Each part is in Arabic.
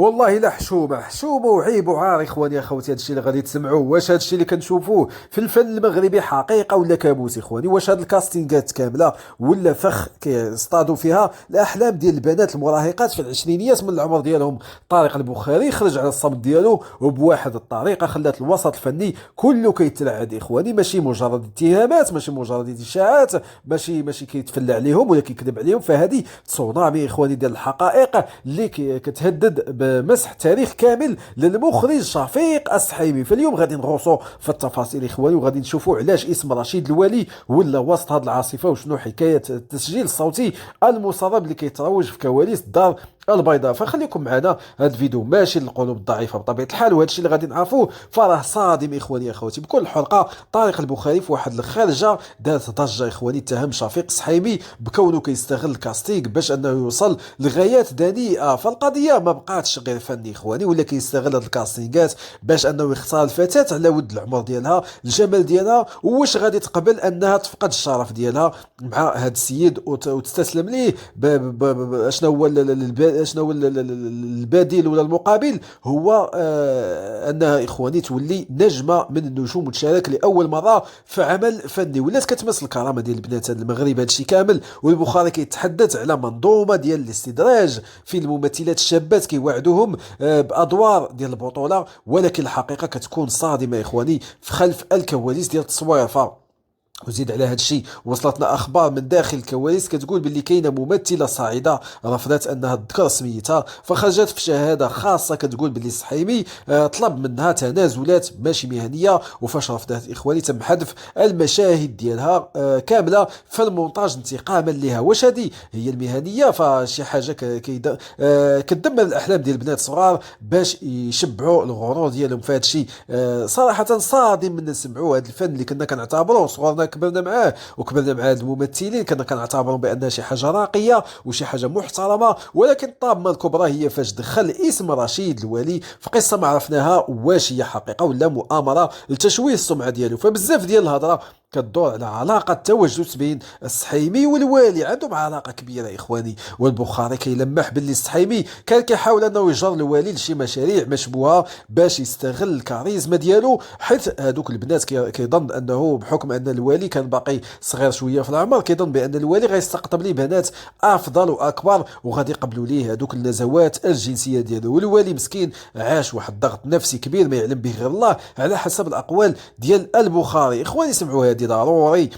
والله لا حشومه حشومه وعيب وعار اخواني اخوتي. هادشي اللي غادي تسمعوه، واش هادشي اللي كنشوفوه في الفن المغربي حقيقه ولا كابوس اخواني؟ واش هاد الكاستينغات كامله ولا فخ كيصطادوا فيها الاحلام ديال البنات المراهقات في العشرينيات من العمر ديالهم؟ طارق البخاري خرج على الصمت ديالو وبواحد الطريقه خلات الوسط الفني كله كيترعد اخواني. ماشي مجرد اتهامات، ماشي مجرد اشاعات، ماشي كيتفلى عليهم ولا كيكذب عليهم، فهذه تسونامي اخواني ديال الحقائق اللي كتهدد بمسح تاريخ كامل للمخرج شفيق السحيمي. فاليوم غادي نغوصوا في التفاصيل اخواني، وغادي نشوفوا علاش اسم رشيد الوالي ولا وسط هذه العاصفه، وشنو حكايه التسجيل الصوتي المسرب اللي كيتروج في كواليس الدار البيضاء. فخليكم معنا، هذا الفيديو ماشي للقلوب الضعيفه بطبيعه الحال، وهذا الشيء اللي غادي نعرفوه فراه صادم اخواني اخواتي. بكل حلقه طارق البخاري في واحد الخارجه دارت ضجه اخواني، اتهم شفيق السحيمي بكونه كيستغل الكاستينغ باش انه يوصل لغايات دنيئه. فالقضيه ما بقاتش غير فني اخواني، ولا كيستغل هاد الكاستينغات باش انه يختار الفتاه على ود العمر ديالها، الجمال ديالها، واش غادي تقبل انها تفقد الشرف ديالها مع هاد السيد وتستسلم ليه. شنو هو البديل ولا المقابل؟ هو انها اخواني تولي نجمه من النجوم وتشارك لاول مره في عمل فني، ولات كتمس الكرامه ديال البنات المغرب. هادشي كامل والبخاري كيتحدث على منظومه ديال الاستدراج في الممثلات الشابات كيوعدوهم بادوار ديال البطوله، ولكن الحقيقه كتكون صادمه اخواني في خلف الكواليس ديال التصوير. وزيد على هذا الشيء وصلتنا اخبار من داخل الكواليس كتقول باللي كاينه ممثله صاعده رفضت انها تذكر سميتها، فخرجت في شهاده خاصه كتقول باللي السحيمي طلب منها تنازلات ماشي مهنيه، وفاش رفضت اخواني تم حذف المشاهد ديالها كامله في المونتاج انتقاما لها. واش هذه هي المهنيه؟ فشي حاجه كتدمر الاحلام ديال البنات الصغار باش يشبعوا الغرور ديالهم. في هذا الشيء صراحه صادم من نسمعوا هذا الفن اللي كنا كنعتبروه صغارنا كبرنا معاه وكبرنا مع هاد الممثلين، كنا كنعتبروا بانها شي حاجه راقيه وشي حاجه محترمه، ولكن الطامه الكبرى هي فاش دخل اسم رشيد الوالي في قصه ما عرفناها واش هي حقيقه ولا مؤامره لتشويه السمعه ديالو. فبزاف ديال الهضره كتدور على علاقه توجس بين السحيمي والوالي، عندهم علاقه كبيره اخواني. والبخاري كيلمح باللي السحيمي كان كيحاول انه يجر الوالي لشي مشاريع مشبوهه باش يستغل الكاريزما ديالو، حيث هذوك البنات كيظن انه بحكم ان الوالي كان باقي صغير شويه في العمر، كيظن بان الوالي غيستقطب ليه بنات افضل واكبر وغادي يقبلوا ليه هذوك النزوات الجنسيه ديالو. والوالي مسكين عاش واحد الضغط نفسي كبير ما يعلم به غير الله على حسب الاقوال ديال البخاري. اخواني سمعوا هذه ضروري.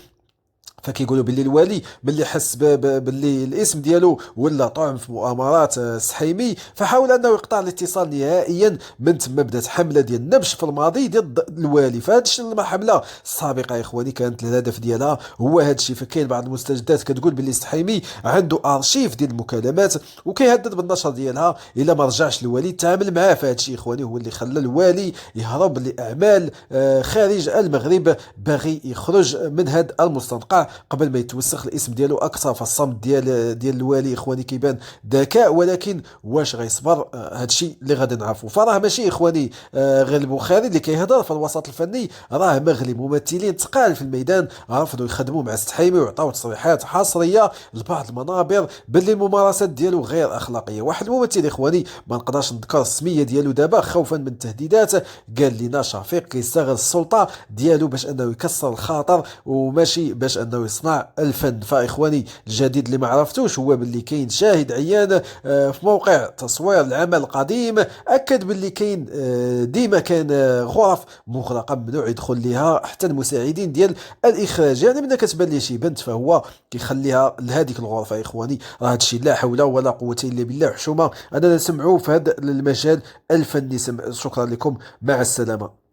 فكيقولوا باللي الوالي ملي حس باللي الاسم ديالو ولا طعم في مؤامرات السحيمي، فحاول انه يقطع الاتصال نهائيا. من ثم بدات حمله ديال النبش في الماضي ضد الوالي. فهاد الشيء الحمله السابقه يا اخواني كانت الهدف ديالها هو هاد الشيء. فكاين بعض المستجدات كتقول باللي السحيمي عنده ارشيف ديال المكالمات وكيهدد بالنشر ديالها الا ما رجعش الوالي التعامل معاه. فهاد الشيء اخواني هو اللي خلى الوالي يهرب لاعمال خارج المغرب، باغي يخرج من هاد المستنقع قبل ما يتوسخ الاسم ديالو اكثر. فالصمت ديال الوالي اخواني كيبان ذكاء، ولكن واش غيصبر؟ هادشي اللي غادي نعرفوا. فراه ماشي اخواني غير البخاري اللي كيهضر في الوسط الفني، راه مغري ممثلين تقال في الميدان رفضوا يخدموا مع السحيمي ويعطيو تصريحات حصريه لبعض المنابر باللي الممارسات ديالو غير اخلاقيه. واحد الممثل اخواني ما نقدرش نذكر السميه ديالو دابا خوفا من التهديدات، قال لنا شفيق كيستغل السلطه ديالو باش انه يكسر الخاطر وماشي باش انه يصنع الفن. فاخواني الجديد اللي ما عرفتوش هو باللي كاين شاهد عيان في موقع تصوير العمل القديم اكد باللي كاين ديما كان غرف مغلقه ممنوع يدخل ليها حتى المساعدين ديال الاخراج. يعني ملي كتبان ليه شي بنت فهو كيخليها لهذيك الغرفه. اخواني راه هادشي لا حول ولا قوه الا بالله. حشومه اننا نسمعوا في هذا المجال الفني. شكرا لكم، مع السلامه.